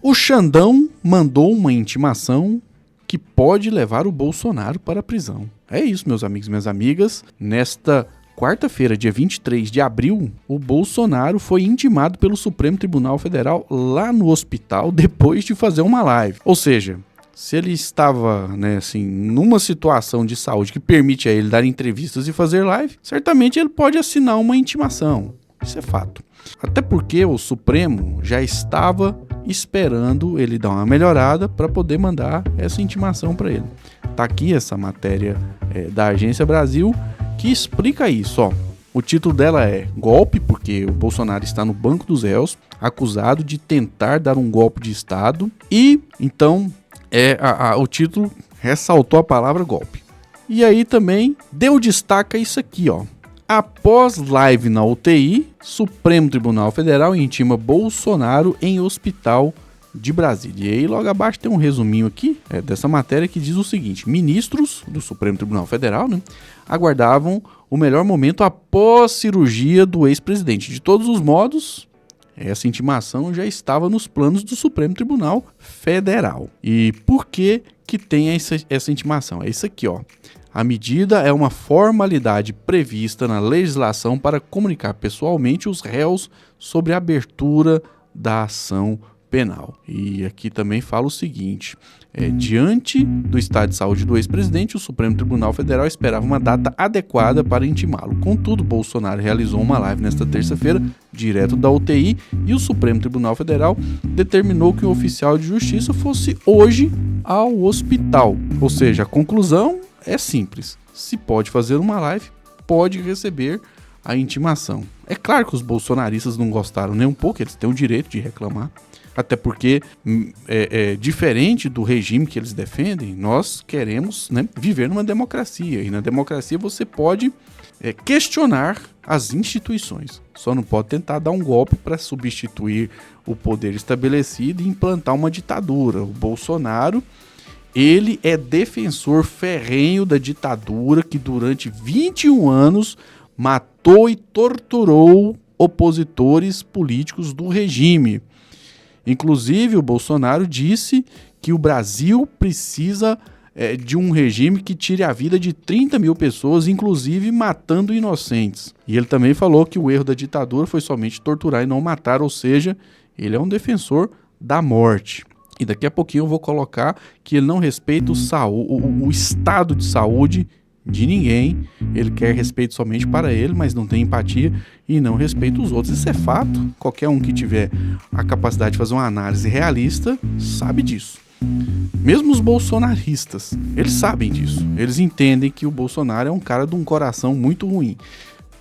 O Xandão mandou uma intimação que pode levar o Bolsonaro para a prisão. É isso, meus amigos e minhas amigas. Nesta quarta-feira, dia 23 de abril, o Bolsonaro foi intimado pelo Supremo Tribunal Federal lá no hospital depois de fazer uma live. Ou seja, se ele estava, numa situação de saúde que permite a ele dar entrevistas e fazer live, certamente ele pode assinar uma intimação. Isso é fato. Até porque o Supremo já estava esperando ele dar uma melhorada para poder mandar essa intimação para ele. Tá aqui essa matéria da Agência Brasil que explica isso, ó. O título dela é Golpe, porque o Bolsonaro está no banco dos réus, acusado de tentar dar um golpe de Estado. E, então, o título ressaltou a palavra golpe. E aí também deu destaque a isso aqui, ó. Após live na UTI, Supremo Tribunal Federal intima Bolsonaro em hospital de Brasília. E aí logo abaixo tem um resuminho aqui dessa matéria que diz o seguinte: ministros do Supremo Tribunal Federal aguardavam o melhor momento após cirurgia do ex-presidente. De todos os modos, essa intimação já estava nos planos do Supremo Tribunal Federal. E por que tem essa intimação? É isso aqui, ó. A medida é uma formalidade prevista na legislação para comunicar pessoalmente os réus sobre a abertura da ação penal. E aqui também fala o seguinte: diante do estado de saúde do ex-presidente, o Supremo Tribunal Federal esperava uma data adequada para intimá-lo. Contudo, Bolsonaro realizou uma live nesta terça-feira, direto da UTI, e o Supremo Tribunal Federal determinou que o oficial de justiça fosse hoje ao hospital. Ou seja, a conclusão é simples: se pode fazer uma live, pode receber a intimação. É claro que os bolsonaristas não gostaram nem um pouco, eles têm o direito de reclamar, até porque, diferente do regime que eles defendem, nós queremos viver numa democracia, e na democracia você pode questionar as instituições, só não pode tentar dar um golpe para substituir o poder estabelecido e implantar uma ditadura. O Bolsonaro, ele é defensor ferrenho da ditadura que durante 21 anos matou e torturou opositores políticos do regime. Inclusive, o Bolsonaro disse que o Brasil precisa de um regime que tire a vida de 30 mil pessoas, inclusive matando inocentes. E ele também falou que o erro da ditadura foi somente torturar e não matar, ou seja, ele é um defensor da morte. E daqui a pouquinho eu vou colocar que ele não respeita o estado de saúde de ninguém. Ele quer respeito somente para ele, mas não tem empatia e não respeita os outros. Isso é fato. Qualquer um que tiver a capacidade de fazer uma análise realista sabe disso. Mesmo os bolsonaristas, eles sabem disso. Eles entendem que o Bolsonaro é um cara de um coração muito ruim.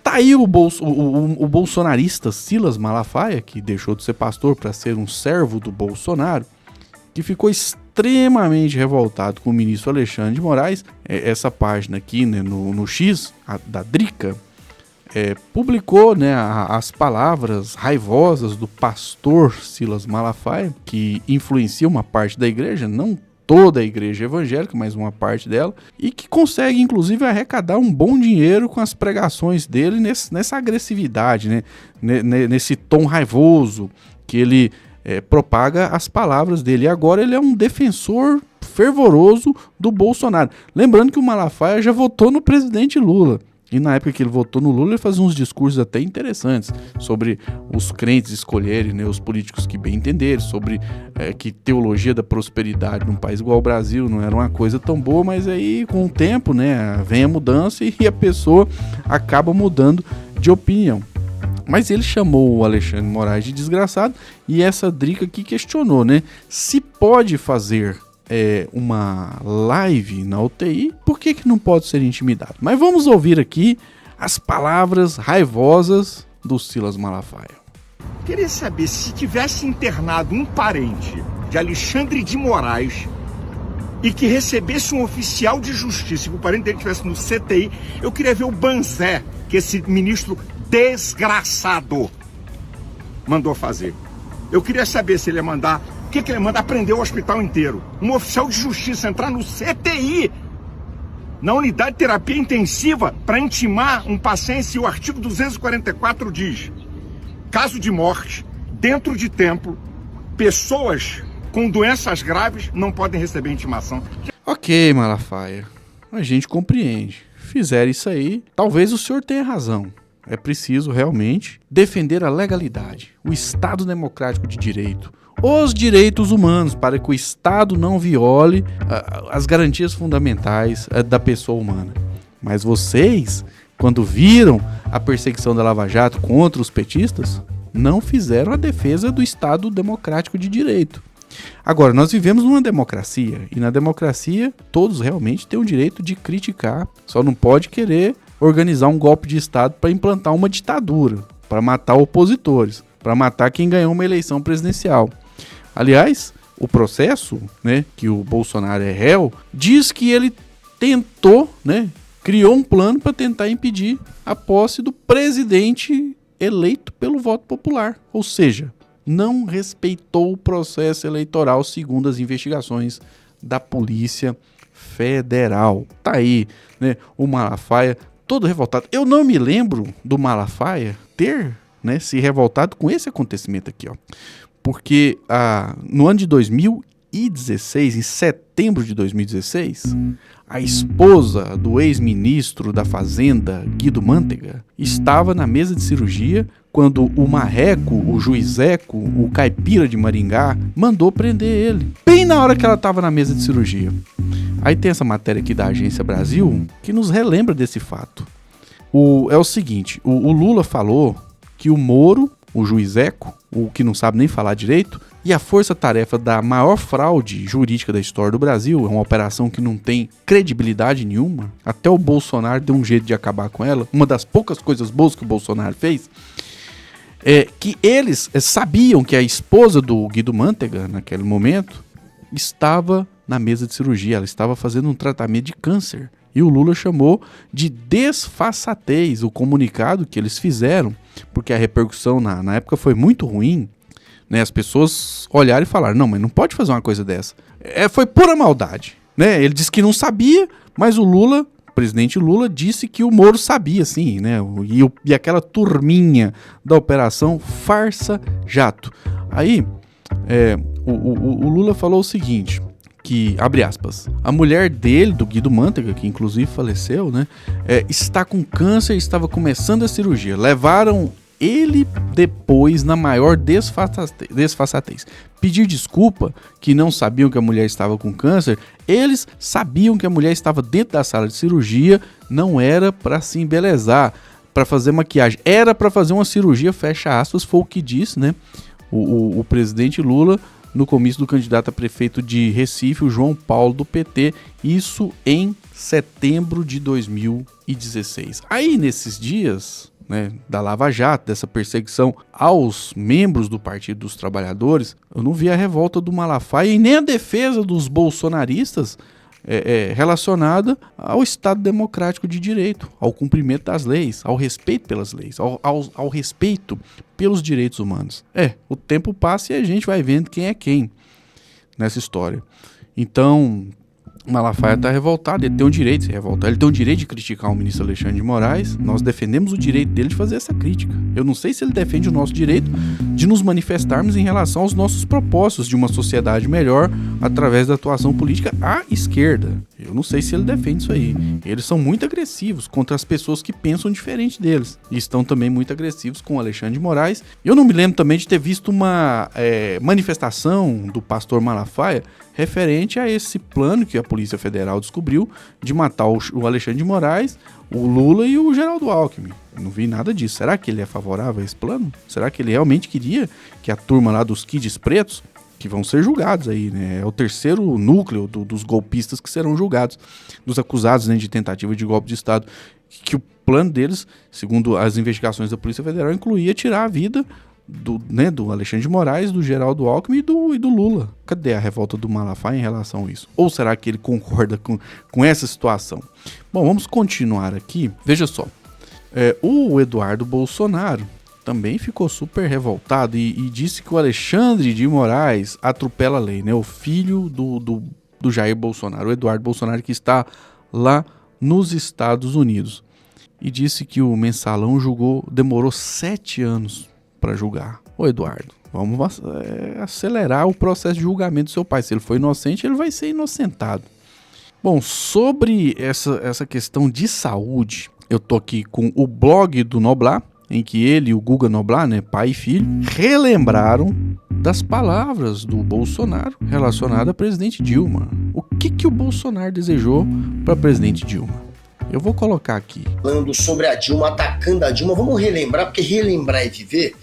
Tá aí o bolsonarista Silas Malafaia, que deixou de ser pastor para ser um servo do Bolsonaro, que ficou extremamente revoltado com o ministro Alexandre de Moraes. Essa página aqui, no X, da Drica, publicou as palavras raivosas do pastor Silas Malafaia, que influencia uma parte da igreja, não toda a igreja evangélica, mas uma parte dela, e que consegue, inclusive, arrecadar um bom dinheiro com as pregações dele nessa agressividade, nesse tom raivoso que ele propaga as palavras dele. E agora ele é um defensor fervoroso do Bolsonaro. Lembrando que o Malafaia já votou no presidente Lula. E na época que ele votou no Lula, ele fazia uns discursos até interessantes sobre os crentes escolherem os políticos que bem entenderem, sobre que teologia da prosperidade num país igual ao Brasil não era uma coisa tão boa, mas aí com o tempo vem a mudança e a pessoa acaba mudando de opinião. Mas ele chamou o Alexandre de Moraes de desgraçado, e essa Drica aqui questionou, se pode fazer uma live na UTI, por que não pode ser intimidado? Mas vamos ouvir aqui as palavras raivosas do Silas Malafaia. Queria saber, se tivesse internado um parente de Alexandre de Moraes e que recebesse um oficial de justiça e o parente dele estivesse no CTI, eu queria ver o banzé que esse ministro desgraçado mandou fazer. Eu queria saber se ele ia mandar, o que ele ia mandar? Prender o hospital inteiro. Um oficial de justiça entrar no CTI, na unidade de terapia intensiva, para intimar um paciente. O artigo 244 diz: caso de morte, dentro de templo, pessoas com doenças graves não podem receber intimação. Ok, Malafaia, a gente compreende. Fizeram isso aí, talvez o senhor tenha razão. É preciso realmente defender a legalidade, o Estado democrático de direito, os direitos humanos, para que o Estado não viole as garantias fundamentais da pessoa humana. Mas vocês, quando viram a perseguição da Lava Jato contra os petistas, não fizeram a defesa do Estado democrático de direito. Agora, nós vivemos numa democracia, e na democracia todos realmente têm o direito de criticar, só não pode querer organizar um golpe de Estado para implantar uma ditadura, para matar opositores, para matar quem ganhou uma eleição presidencial. Aliás, o processo, né, que o Bolsonaro é réu, diz que ele tentou, né, criou um plano para tentar impedir a posse do presidente eleito pelo voto popular, ou seja, não respeitou o processo eleitoral segundo as investigações da Polícia Federal. Tá aí, né, o Malafaia todo revoltado. Eu não me lembro do Malafaia ter, né, se revoltado com esse acontecimento aqui, ó. Porque no ano de 2016, em setembro de 2016, a esposa do ex-ministro da Fazenda, Guido Mantega, estava na mesa de cirurgia quando o marreco, o juizeco, o caipira de Maringá, mandou prender ele. Bem na hora que ela estava na mesa de cirurgia. Aí tem essa matéria aqui da Agência Brasil que nos relembra desse fato. É o seguinte, o Lula falou que o Moro, o juizeco, o que não sabe nem falar direito, e a força-tarefa da maior fraude jurídica da história do Brasil, é uma operação que não tem credibilidade nenhuma, até o Bolsonaro deu um jeito de acabar com ela, uma das poucas coisas boas que o Bolsonaro fez, é que eles sabiam que a esposa do Guido Mantega, naquele momento, estava na mesa de cirurgia, ela estava fazendo um tratamento de câncer. E o Lula chamou de desfaçatez o comunicado que eles fizeram, porque a repercussão na época foi muito ruim, né? As pessoas olharam e falaram, não, mas não pode fazer uma coisa dessa. Foi pura maldade, né? Ele disse que não sabia, mas o presidente Lula, disse que o Moro sabia, sim, né? E aquela turminha da operação Farsa Jato. Aí, o Lula falou o seguinte, que, abre aspas, a mulher dele, do Guido Mantega, que inclusive faleceu, né, está com câncer e estava começando a cirurgia. Levaram ele depois na maior desfaçatez. Pedir desculpa, que não sabiam que a mulher estava com câncer, eles sabiam que a mulher estava dentro da sala de cirurgia, não era para se embelezar, para fazer maquiagem, era para fazer uma cirurgia, fecha aspas, foi o que disse, né, o presidente Lula, no comício do candidato a prefeito de Recife, o João Paulo, do PT, isso em setembro de 2016. Aí, nesses dias, né, da Lava Jato, dessa perseguição aos membros do Partido dos Trabalhadores, eu não vi a revolta do Malafaia e nem a defesa dos bolsonaristas relacionada ao Estado democrático de direito, ao cumprimento das leis, ao respeito pelas leis, ao respeito pelos direitos humanos. O tempo passa e a gente vai vendo quem é quem nessa história. Então, Malafaia está revoltado, ele tem o direito de se revoltar, ele tem o direito de criticar o ministro Alexandre de Moraes, nós defendemos o direito dele de fazer essa crítica. Eu não sei se ele defende o nosso direito de nos manifestarmos em relação aos nossos propósitos de uma sociedade melhor através da atuação política à esquerda. Eu não sei se ele defende isso aí. Eles são muito agressivos contra as pessoas que pensam diferente deles. E estão também muito agressivos com o Alexandre de Moraes. Eu não me lembro também de ter visto uma manifestação do pastor Malafaia referente a esse plano que a Polícia Federal descobriu de matar o Alexandre de Moraes, o Lula e o Geraldo Alckmin. Eu não vi nada disso. Será que ele é favorável a esse plano? Será que ele realmente queria que a turma lá dos kids pretos, que vão ser julgados aí, né? É o terceiro núcleo dos golpistas que serão julgados, dos acusados, né, de tentativa de golpe de Estado, que o plano deles, segundo as investigações da Polícia Federal, incluía tirar a vida do Alexandre de Moraes, do Geraldo Alckmin e do Lula. Cadê a revolta do Malafaia em relação a isso? Ou será que ele concorda com essa situação? Bom, vamos continuar aqui. Veja só, o Eduardo Bolsonaro também ficou super revoltado e disse que o Alexandre de Moraes atropela a lei, né? O filho do Jair Bolsonaro, o Eduardo Bolsonaro, que está lá nos Estados Unidos. E disse que o mensalão demorou 7 anos para julgar. Ô Eduardo, Vamos acelerar o processo de julgamento do seu pai. Se ele foi inocente, ele vai ser inocentado. Bom, sobre essa questão de saúde, eu tô aqui com o blog do Noblar, em que ele e o Guga Noblar, né, pai e filho, relembraram das palavras do Bolsonaro relacionadas à presidente Dilma. O que o Bolsonaro desejou para a presidente Dilma? Eu vou colocar aqui. Falando sobre a Dilma, atacando a Dilma, vamos relembrar, porque relembrar é viver,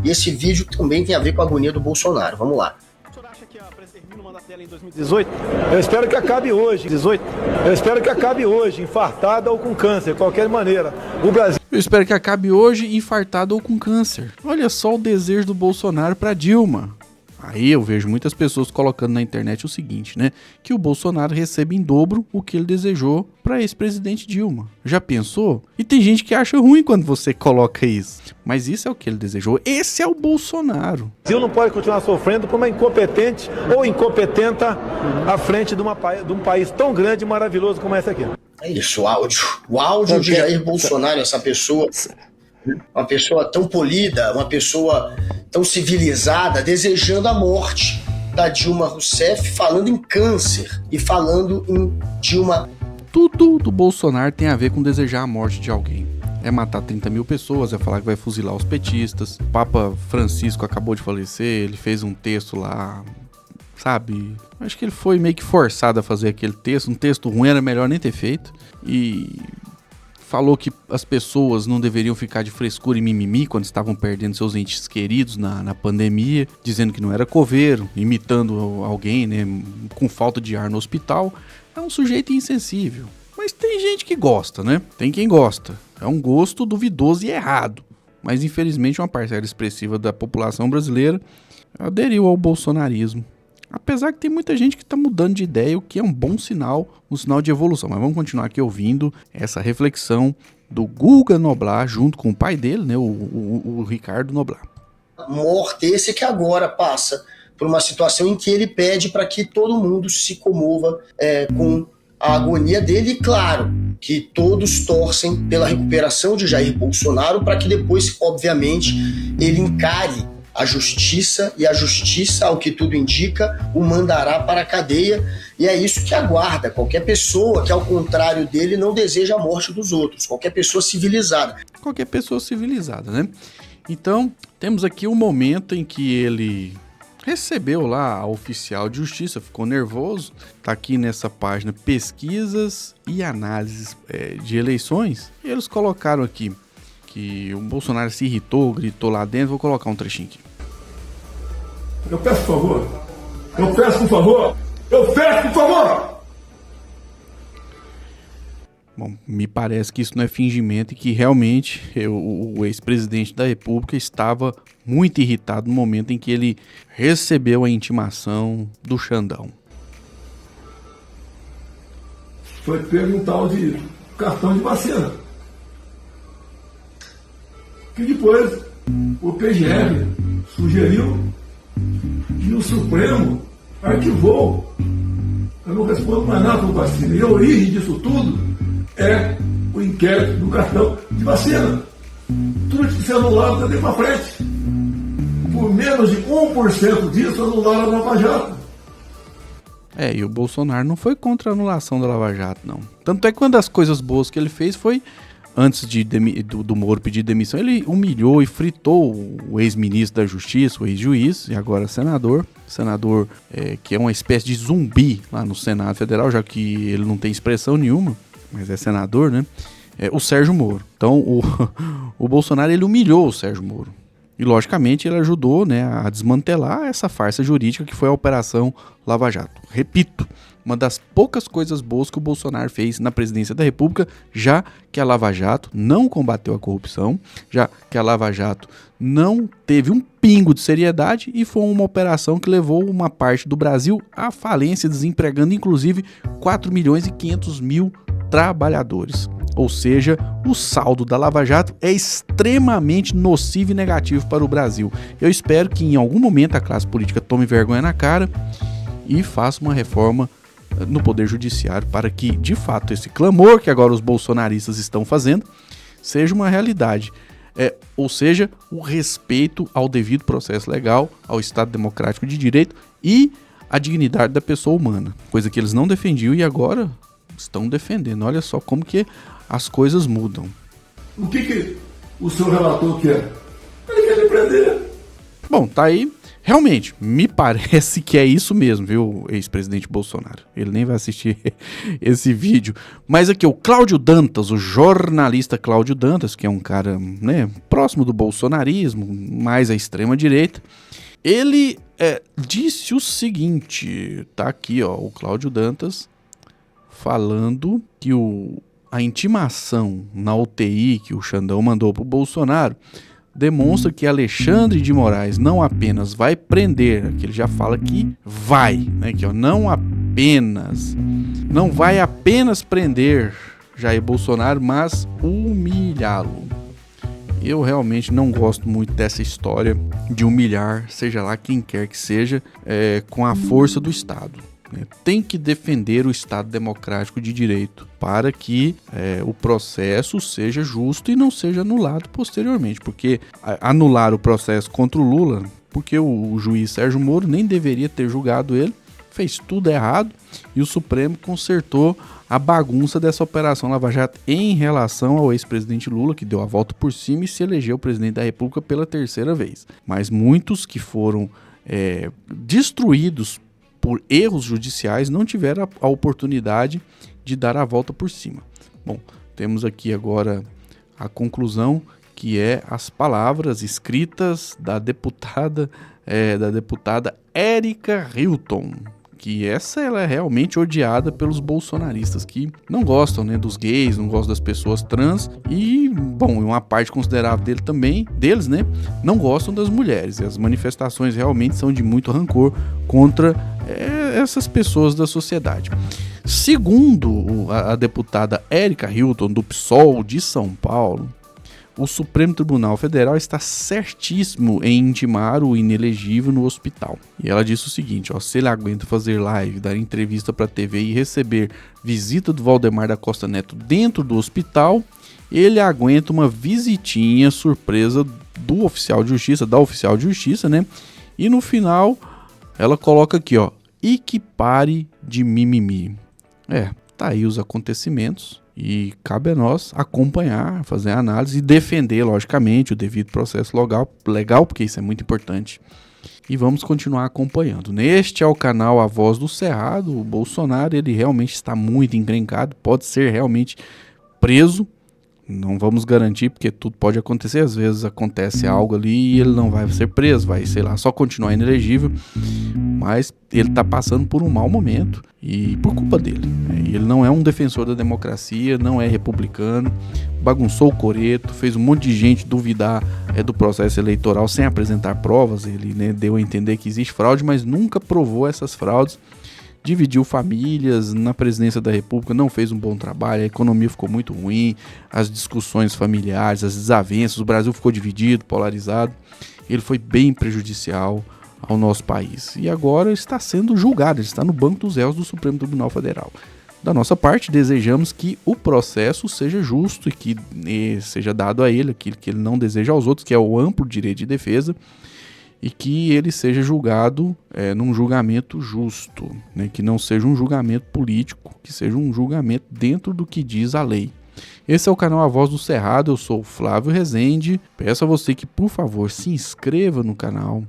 e esse vídeo também tem a ver com a agonia do Bolsonaro. Vamos lá. O senhor acha que a presidente termina o mandato dela em 2018? Eu espero que acabe hoje, 18. Eu espero que acabe hoje, infartada ou com câncer, de qualquer maneira. O Brasil... Eu espero que acabe hoje, infartado ou com câncer. Olha só o desejo do Bolsonaro para Dilma. Aí eu vejo muitas pessoas colocando na internet o seguinte, né? Que o Bolsonaro recebe em dobro o que ele desejou para ex-presidente Dilma. Já pensou? E tem gente que acha ruim quando você coloca isso. Mas isso é o que ele desejou. Esse é o Bolsonaro. O Brasil não pode continuar sofrendo por uma incompetente ou incompetenta à frente de um país tão grande e maravilhoso como esse aqui. É isso, o áudio. O áudio de Jair Bolsonaro, essa pessoa... Uma pessoa tão polida, uma pessoa tão civilizada, desejando a morte da Dilma Rousseff, falando em câncer e falando em Dilma. Tudo do Bolsonaro tem a ver com desejar a morte de alguém. É matar 30 mil pessoas, é falar que vai fuzilar os petistas. O Papa Francisco acabou de falecer, ele fez um texto lá, sabe? Acho que ele foi meio que forçado a fazer aquele texto. Um texto ruim, era melhor nem ter feito. E... falou que as pessoas não deveriam ficar de frescura e mimimi quando estavam perdendo seus entes queridos na pandemia, dizendo que não era coveiro, imitando alguém, né, com falta de ar no hospital. É um sujeito insensível. Mas tem gente que gosta, né? Tem quem gosta. É um gosto duvidoso e errado. Mas infelizmente uma parcela expressiva da população brasileira aderiu ao bolsonarismo. Apesar que tem muita gente que está mudando de ideia, o que é um bom sinal, um sinal de evolução. Mas vamos continuar aqui ouvindo essa reflexão do Guga Noblar junto com o pai dele, né, o Ricardo Noblar. Morte esse que agora passa por uma situação em que ele pede para que todo mundo se comova com a agonia dele. E claro que todos torcem pela recuperação de Jair Bolsonaro para que depois, obviamente, ele encare a justiça, e a justiça, ao que tudo indica, o mandará para a cadeia, e é isso que aguarda qualquer pessoa que, ao contrário dele, não deseja a morte dos outros, qualquer pessoa civilizada. Qualquer pessoa civilizada, né? Então, temos aqui um momento em que ele recebeu lá a oficial de justiça, ficou nervoso, tá aqui nessa página Pesquisas e Análises de Eleições, e eles colocaram aqui que o Bolsonaro se irritou, gritou lá dentro. Vou colocar um trechinho aqui. Eu peço por favor. Eu peço por favor. Eu peço por favor. Bom, me parece que isso não é fingimento e que realmente o ex-presidente da República estava muito irritado no momento em que ele recebeu a intimação do Xandão. Foi pego um tal de cartão de vacina. Que depois o PGR sugeriu e o Supremo arquivou. Eu não respondo mais nada por vacina. E a origem disso tudo é o inquérito do cartão de vacina. Tudo que se anulado também para frente. Por menos de 1% disso anularam a Lava Jato. E o Bolsonaro não foi contra a anulação da Lava Jato, não. Tanto é que uma das coisas boas que ele fez foi... antes do Moro pedir demissão, ele humilhou e fritou o ex-ministro da Justiça, o ex-juiz, e agora senador que é uma espécie de zumbi lá no Senado Federal, já que ele não tem expressão nenhuma, mas é senador, né? O Sérgio Moro. Então, o Bolsonaro, ele humilhou o Sérgio Moro. E, logicamente, ele ajudou, né, a desmantelar essa farsa jurídica que foi a Operação Lava Jato. Repito, uma das poucas coisas boas que o Bolsonaro fez na presidência da República, já que a Lava Jato não combateu a corrupção, já que a Lava Jato não teve um pingo de seriedade e foi uma operação que levou uma parte do Brasil à falência, desempregando inclusive 4.500.000 trabalhadores. Ou seja, o saldo da Lava Jato é extremamente nocivo e negativo para o Brasil. Eu espero que em algum momento a classe política tome vergonha na cara e faça uma reforma no Poder Judiciário para que, de fato, esse clamor que agora os bolsonaristas estão fazendo seja uma realidade. Ou seja, o respeito ao devido processo legal, ao Estado democrático de direito e à dignidade da pessoa humana. Coisa que eles não defendiam e agora estão defendendo. Olha só como que as coisas mudam. O que o seu relator quer? Ele quer me prender. Bom, tá aí. Realmente, me parece que é isso mesmo, viu, ex-presidente Bolsonaro? Ele nem vai assistir esse vídeo. Mas aqui, o Cláudio Dantas, o jornalista Cláudio Dantas, que é um cara, né, próximo do bolsonarismo, mais à extrema-direita, ele disse o seguinte, tá aqui, ó, o Cláudio Dantas falando que a intimação na UTI que o Xandão mandou pro Bolsonaro demonstra que Alexandre de Moraes não apenas vai prender, que ele já fala que vai, né, que ó, não vai apenas prender Jair Bolsonaro, mas humilhá-lo. Eu realmente não gosto muito dessa história de humilhar, seja lá quem quer que seja, com a força do Estado. Tem que defender o Estado democrático de direito para que o processo seja justo e não seja anulado posteriormente, porque anular o processo contra o Lula, porque o juiz Sérgio Moro nem deveria ter julgado ele, fez tudo errado e o Supremo consertou a bagunça dessa operação Lava Jato em relação ao ex-presidente Lula, que deu a volta por cima e se elegeu presidente da República pela terceira vez. Mas muitos que foram destruídos por erros judiciais, não tiveram a oportunidade de dar a volta por cima. Bom, temos aqui agora a conclusão, que é as palavras escritas da deputada Érica Hilton, que ela é realmente odiada pelos bolsonaristas, que não gostam, né, dos gays, não gostam das pessoas trans e, bom, uma parte considerável deles, né, não gostam das mulheres. E as manifestações realmente são de muito rancor contra essas pessoas da sociedade. Segundo a deputada Érica Hilton, do PSOL de São Paulo, o Supremo Tribunal Federal está certíssimo em intimar o inelegível no hospital. E ela disse o seguinte, ó, se ele aguenta fazer live, dar entrevista para a TV e receber visita do Valdemar da Costa Neto dentro do hospital, ele aguenta uma visitinha surpresa do oficial de justiça, da oficial de justiça, né? E no final, ela coloca aqui, ó, e que pare de mimimi. Tá aí os acontecimentos. E cabe a nós acompanhar, fazer a análise e defender, logicamente, o devido processo legal, porque isso é muito importante. E vamos continuar acompanhando. Este é o canal A Voz do Cerrado. O Bolsonaro, ele realmente está muito encrencado, pode ser realmente preso. Não vamos garantir, porque tudo pode acontecer. Às vezes acontece algo ali e ele não vai ser preso, vai, sei lá, só continuar inelegível. Mas ele está passando por um mau momento e por culpa dele. Ele não é um defensor da democracia, não é republicano, bagunçou o coreto, fez um monte de gente duvidar do processo eleitoral sem apresentar provas. Ele, né, deu a entender que existe fraude, mas nunca provou essas fraudes. Dividiu famílias na presidência da República, não fez um bom trabalho, a economia ficou muito ruim, as discussões familiares, as desavenças, o Brasil ficou dividido, polarizado. Ele foi bem prejudicial ao nosso país. E agora está sendo julgado, ele está no banco dos réus do Supremo Tribunal Federal. Da nossa parte, desejamos que o processo seja justo e que seja dado a ele aquilo que ele não deseja aos outros, que é o amplo direito de defesa, e que ele seja julgado num julgamento justo, né? Que não seja um julgamento político, que seja um julgamento dentro do que diz a lei. Esse é o canal A Voz do Cerrado, eu sou o Flávio Rezende. Peço a você que, por favor, se inscreva no canal,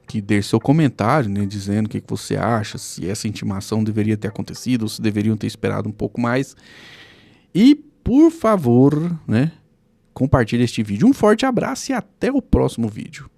que dê seu comentário, né, dizendo o que você acha, se essa intimação deveria ter acontecido, ou se deveriam ter esperado um pouco mais. E, por favor, né, compartilhe este vídeo. Um forte abraço e até o próximo vídeo.